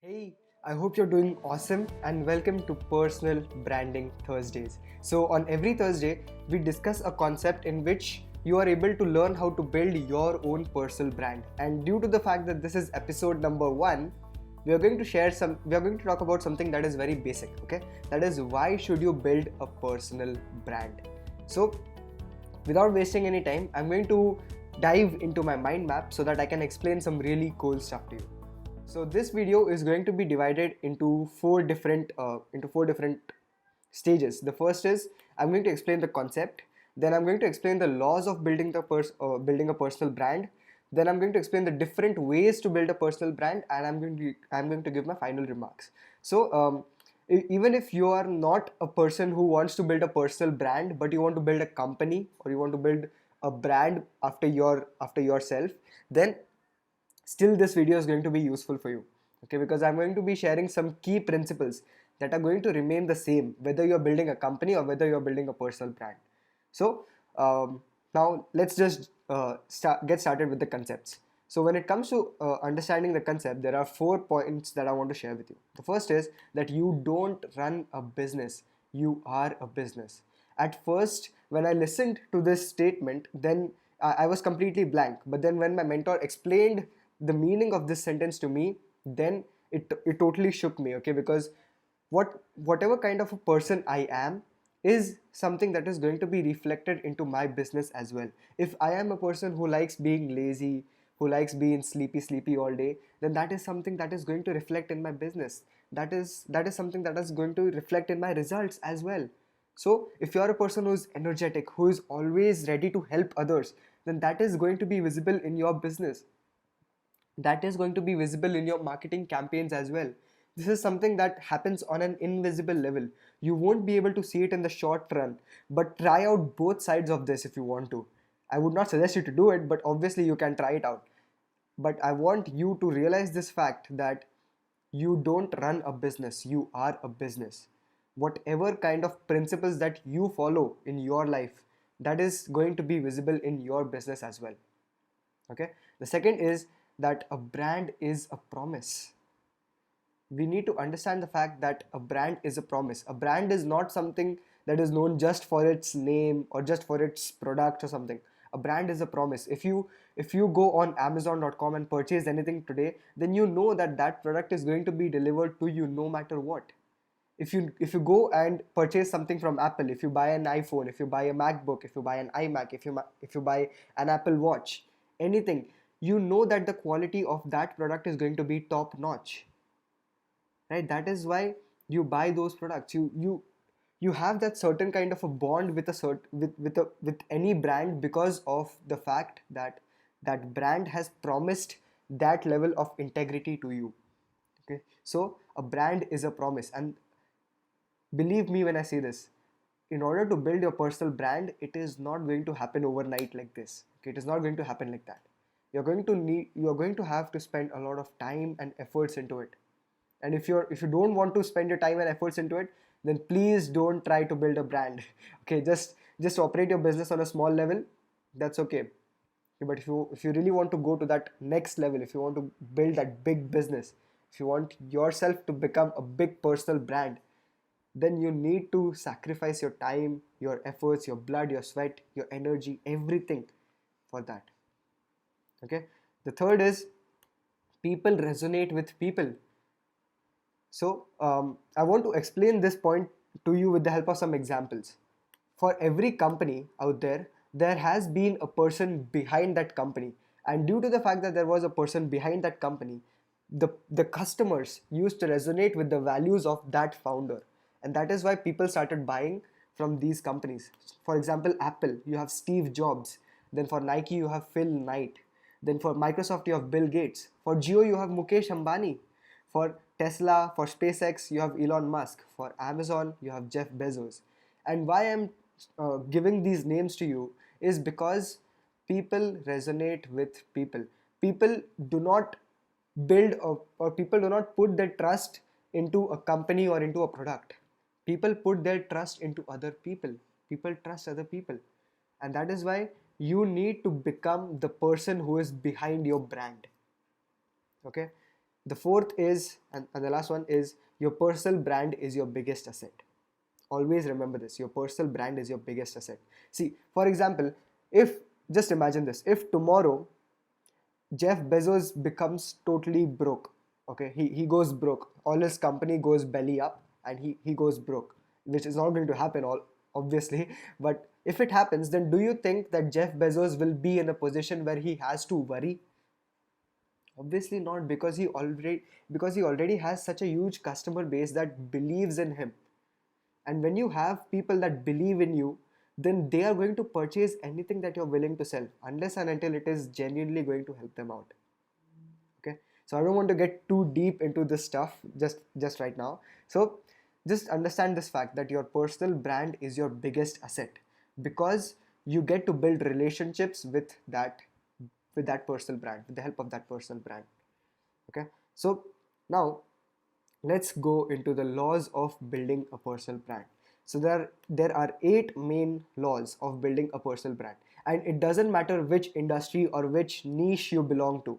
Hey, I hope you're doing awesome and welcome to Personal Branding Thursdays. So, on every Thursday, we discuss a concept in which you are able to learn how to build your own personal brand. And due to the fact that this is episode number 1, we are going to talk about something that is very basic, okay? That is, why should you build a personal brand? So, without wasting any time, I'm going to dive into my mind map so that I can explain some really cool stuff to you. So this video is going to be divided into four different stages. The first is I'm going to explain the concept. Then I'm going to explain the laws of building a personal brand. Then I'm going to explain the different ways to build a personal brand, and I'm going to give my final remarks. So even if you are not a person who wants to build a personal brand, but you want to build a company or you want to build a brand after yourself, then still this video is going to be useful for you, okay? Because I'm going to be sharing some key principles that are going to remain the same whether you're building a company or whether you're building a personal brand. So now let's just get started with the concepts. So when it comes to understanding the concept, there are 4 points that I want to share with you. The first is that you don't run a business, you are a business. At first, when I listened to this statement, then I was completely blank. But then when my mentor explained the meaning of this sentence to me, then it totally shook me, okay? Because whatever kind of a person I am is something that is going to be reflected into my business as well. If I am a person who likes being lazy, who likes being sleepy all day, then that is something that is going to reflect in my business. That is something that is going to reflect in my results as well. So if you are a person who is energetic, who is always ready to help others, then that is going to be visible in your business. That is going to be visible in your marketing campaigns as well. This is something that happens on an invisible level. You won't be able to see it in the short run, but try out both sides of this if you want to. I would not suggest you to do it, but obviously you can try it out. But I want you to realize this fact that you don't run a business, you are a business. Whatever kind of principles that you follow in your life, that is going to be visible in your business as well. Okay. The second is that a brand is a promise. We need to understand the fact that a brand is a promise. A brand is not something that is known just for its name or just for its product or something. A brand is a promise. If you go on amazon.com and purchase anything today, then you know that that product is going to be delivered to you no matter what. If you go and purchase something from Apple, if you buy an iPhone, if you buy a MacBook, if you buy an iMac, if you buy an Apple Watch, anything, you know that the quality of that product is going to be top notch, right? That is why you buy those products. You have that certain kind of a bond with a with any brand because of the fact that that brand has promised that level of integrity to you. Okay, so a brand is a promise, and believe me when I say this, in order to build your personal brand, it is not going to happen overnight like this. Okay, it is not going to happen like that. You're going to have to spend a lot of time and efforts into it. And if you don't want to spend your time and efforts into it, then please don't try to build a brand. Okay, just operate your business on a small level. That's okay. But if you really want to go to that next level, if you want to build that big business, if you want yourself to become a big personal brand, then you need to sacrifice your time, your efforts, your blood, your sweat, your energy, everything for that. Okay. The third is people resonate with people. So I want to explain this point to you with the help of some examples. For every company out there, there has been a person behind that company. And due to the fact that there was a person behind that company, the customers used to resonate with the values of that founder. And that is why people started buying from these companies. For example, Apple, you have Steve Jobs. Then for Nike, you have Phil Knight. Then for Microsoft, you have Bill Gates. For Jio, you have Mukesh Ambani. For Tesla, for SpaceX, you have Elon Musk. For Amazon, you have Jeff Bezos. And why I'm giving these names to you is because people resonate with people. People do not or people do not put their trust into a company or into a product. People put their trust into other people. People trust other people. And that is why you need to become the person who is behind your brand. Okay. The fourth is, and the last one is, your personal brand is your biggest asset. Always remember this, your personal brand is your biggest asset. See, for example, if, just imagine this, if tomorrow Jeff Bezos becomes totally broke. Okay, he goes broke. All his company goes belly up and he goes broke, which is not going to happen all obviously. But if it happens, then do you think that Jeff Bezos will be in a position where he has to worry? Obviously not, because he already has such a huge customer base that believes in him. And when you have people that believe in you, then they are going to purchase anything that you're willing to sell, unless and until it is genuinely going to help them out. Okay, so I don't want to get too deep into this stuff just right now. So just understand this fact that your personal brand is your biggest asset, because you get to build relationships with that personal brand, with the help of that personal brand. Okay, so now let's go into the laws of building a personal brand. So there are 8 main laws of building a personal brand, and it doesn't matter which industry or which niche you belong to.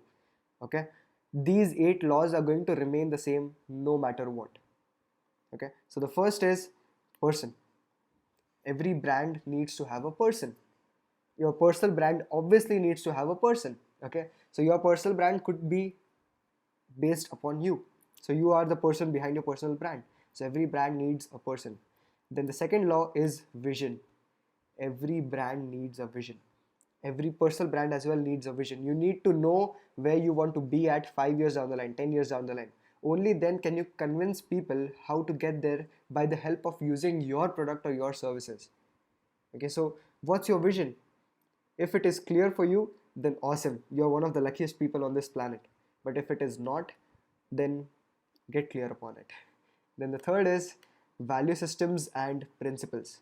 Okay, these 8 laws are going to remain the same no matter what. Okay, so the first is person. Every brand needs to have a person. Your personal brand obviously needs to have a person. Okay, so your personal brand could be based upon you. So you are the person behind your personal brand. So every brand needs a person. Then the second law is vision. Every brand needs a vision. Every personal brand as well needs a vision. You need to know where you want to be at 5 years down the line, 10 years down the line. Only then can you convince people how to get there by the help of using your product or your services. Okay, so what's your vision? If it is clear for you, then awesome. You're one of the luckiest people on this planet. But if it is not, then get clear upon it. Then the third is value systems and principles.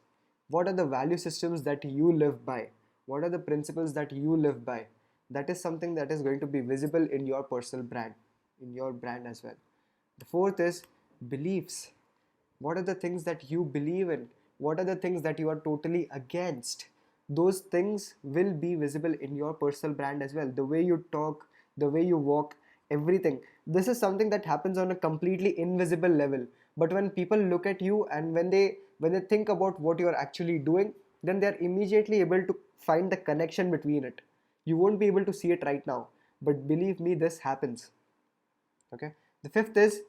What are the value systems that you live by? What are the principles that you live by? That is something that is going to be visible in your personal brand, in your brand as well. The fourth is beliefs. What are the things that you believe in? What are the things that you are totally against? Those things will be visible in your personal brand as well. The way you talk, the way you walk, everything. This is something that happens on a completely invisible level. But when people look at you and when they think about what you're actually doing, then they're immediately able to find the connection between it. You won't be able to see it right now, but believe me, this happens. Okay. The fifth is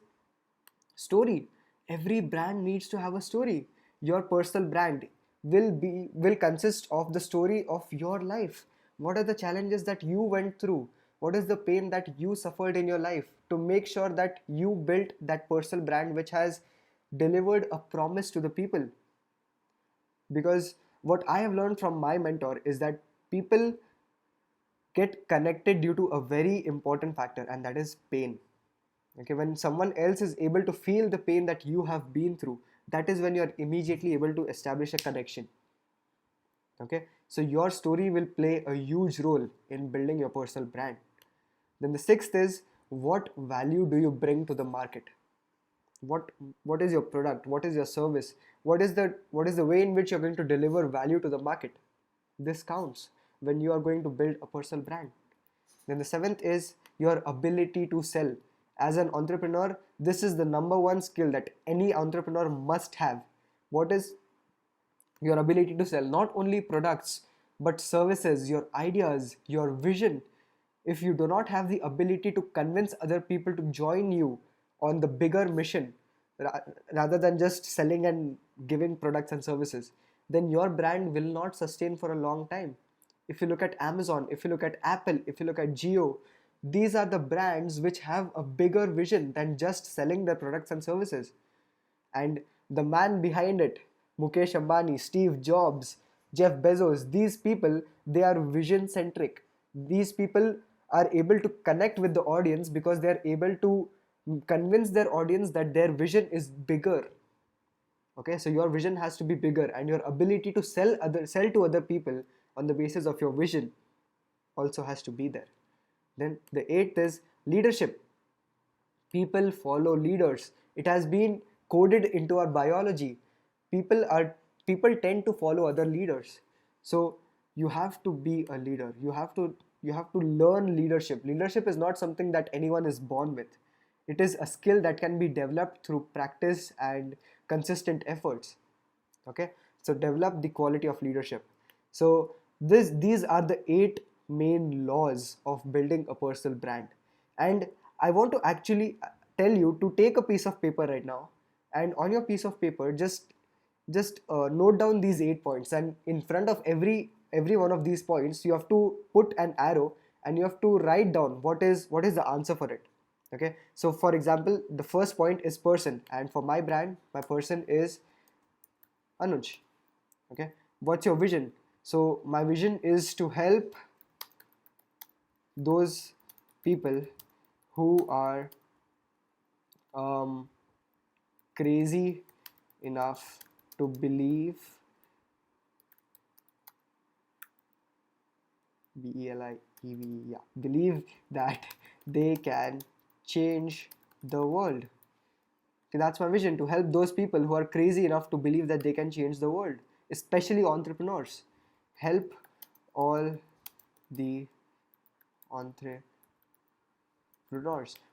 story. Every brand needs to have a story. Your personal brand will consist of the story of your life. What are the challenges that you went through? What is the pain that you suffered in your life to make sure that you built that personal brand which has delivered a promise to the people? Because what I have learned from my mentor is that people get connected due to a very important factor, and that is pain. Okay, when someone else is able to feel the pain that you have been through, that is when you are immediately able to establish a connection. Okay, so your story will play a huge role in building your personal brand. Then the sixth is, what value do you bring to the market? What is your product? What is your service? What is the way in which you're going to deliver value to the market? This counts when you are going to build a personal brand. Then the seventh is your ability to sell. As an entrepreneur, this is the number one skill that any entrepreneur must have. What is your ability to sell? Not only products, but services, your ideas, your vision. If you do not have the ability to convince other people to join you on the bigger mission, rather than just selling and giving products and services, then your brand will not sustain for a long time. If you look at Amazon, if you look at Apple, if you look at Geo, these are the brands which have a bigger vision than just selling their products and services. And the man behind it, Mukesh Ambani, Steve Jobs, Jeff Bezos, these people, they are vision centric. These people are able to connect with the audience because they are able to convince their audience that their vision is bigger. Okay, so your vision has to be bigger, and your ability to sell to other people on the basis of your vision also has to be there. Then the eighth is leadership. People follow leaders. It has been coded into our biology. People tend to follow other leaders. So you have to be a leader. You have to learn leadership. Leadership is not something that anyone is born with. It is a skill that can be developed through practice and consistent efforts. Okay, so develop the quality of leadership. So these are the 8 main laws of building a personal brand. And I want to actually tell you to take a piece of paper right now, and on your piece of paper just note down these 8 points, and in front of every one of these points you have to put an arrow, and you have to write down what is the answer for it. Okay, so for example, the first point is person, and for my brand, my person is Anuj. Okay, what's your vision? So my vision is to help those people who are um, crazy enough to believe that they can change the world. Okay, that's my vision, to help those people who are crazy enough to believe that they can change the world, especially entrepreneurs. Help all the entrepreneurs.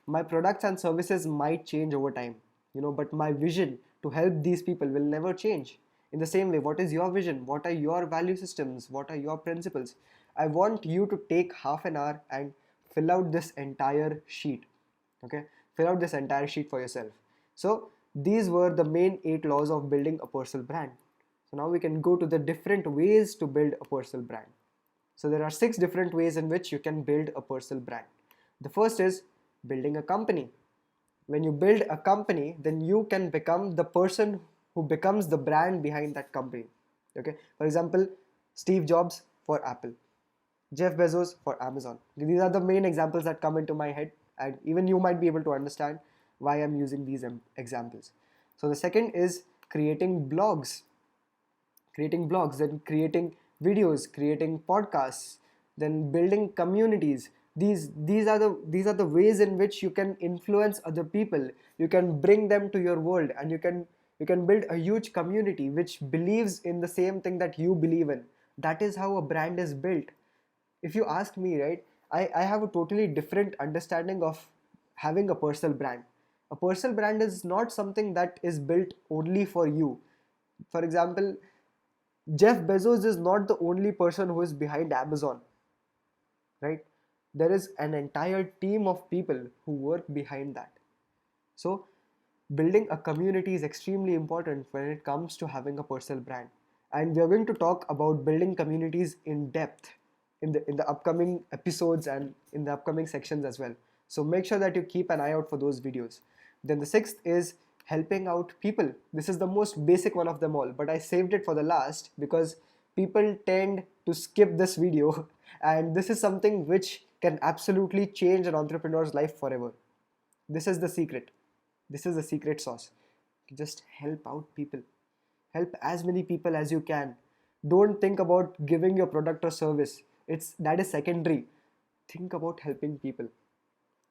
My products and services might change over time, but my vision to help these people will never change. In the same way, what is your vision? What are your value systems? What are your principles? I want you to take half an hour and fill out this entire sheet. Okay, fill out this entire sheet for yourself. So these were the main 8 laws of building a personal brand. So now we can go to the different ways to build a personal brand. So there are 6 different ways in which you can build a personal brand. The first is building a company. When you build a company, then you can become the person who becomes the brand behind that company. Okay, for example, Steve Jobs for Apple, Jeff Bezos for Amazon. These are the main examples that come into my head, and even you might be able to understand why I'm using these examples. So the second is creating blogs, then creating videos, creating podcasts, then building communities. These are the ways in which you can influence other people. You can bring them to your world, and you can build a huge community which believes in the same thing that you believe in. That is how a brand is built. If you ask me, right, I have a totally different understanding of having a personal brand. A personal brand is not something that is built only for you. For example, Jeff Bezos is not the only person who is behind Amazon, right? There is an entire team of people who work behind that. So, building a community is extremely important when it comes to having a personal brand. And we are going to talk about building communities in depth in the upcoming episodes and in the upcoming sections as well. So make sure that you keep an eye out for those videos. Then the sixth is helping out people. This is the most basic one of them all, but I saved it for the last because people tend to skip this video and this is something which can absolutely change an entrepreneur's life forever. This is the secret. This is the secret sauce. Just help out people. Help as many people as you can. Don't think about giving your product or service. That is secondary. Think about helping people.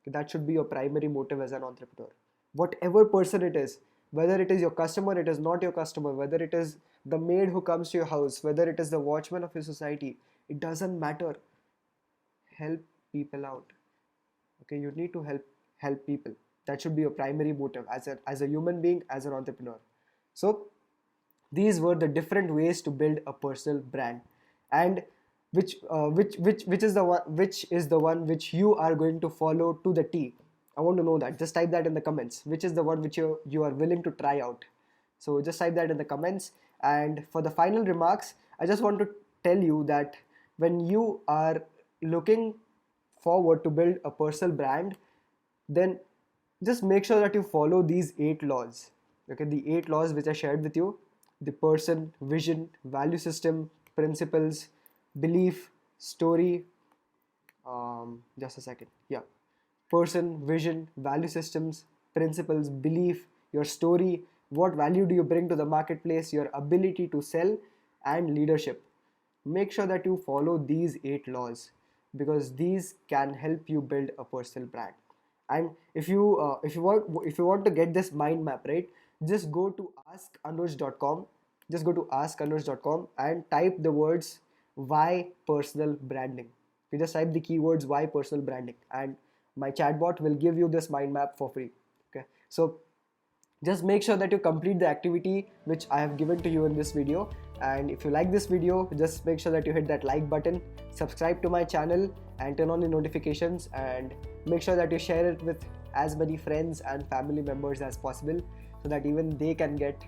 That should be your primary motive as an entrepreneur. Whatever person it is, whether it is your customer, it is not your customer, whether it is the maid who comes to your house, whether it is the watchman of your society, it doesn't matter. Help people out. Okay, you need to help people. That should be your primary motive as a human being, as an entrepreneur. So these were the different ways to build a personal brand, and which is the one which you are going to follow to the T. I want to know that. Just type that in the comments. Which is the one which you are willing to try out? So just type that in the comments. And for the final remarks, I just want to tell you that when you are looking forward to build a personal brand, then just make sure that you follow these 8 laws. Okay, the 8 laws which I shared with you: the person, vision, value system, principles, belief, story. Just a second. Yeah, person, vision, value systems, principles, belief, your story, what value do you bring to the marketplace, your ability to sell, and leadership. Make sure that you follow these 8 laws because these can help you build a personal brand. And if you want to get this mind map, right, just go to askanuj.com. Just go to askanuj.com and type the words why personal branding. You just type the keywords why personal branding, and my chatbot will give you this mind map for free. So just make sure that you complete the activity which I have given to you in this video. And if you like this video, just make sure that you hit that like button, subscribe to my channel and turn on the notifications, and make sure that you share it with as many friends and family members as possible, so that even they can get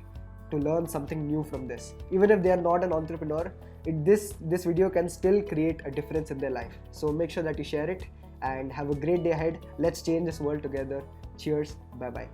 to learn something new from this. Even if they are not an entrepreneur, this video can still create a difference in their life. So make sure that you share it, and have a great day ahead. Let's change this world together. Cheers. Bye bye.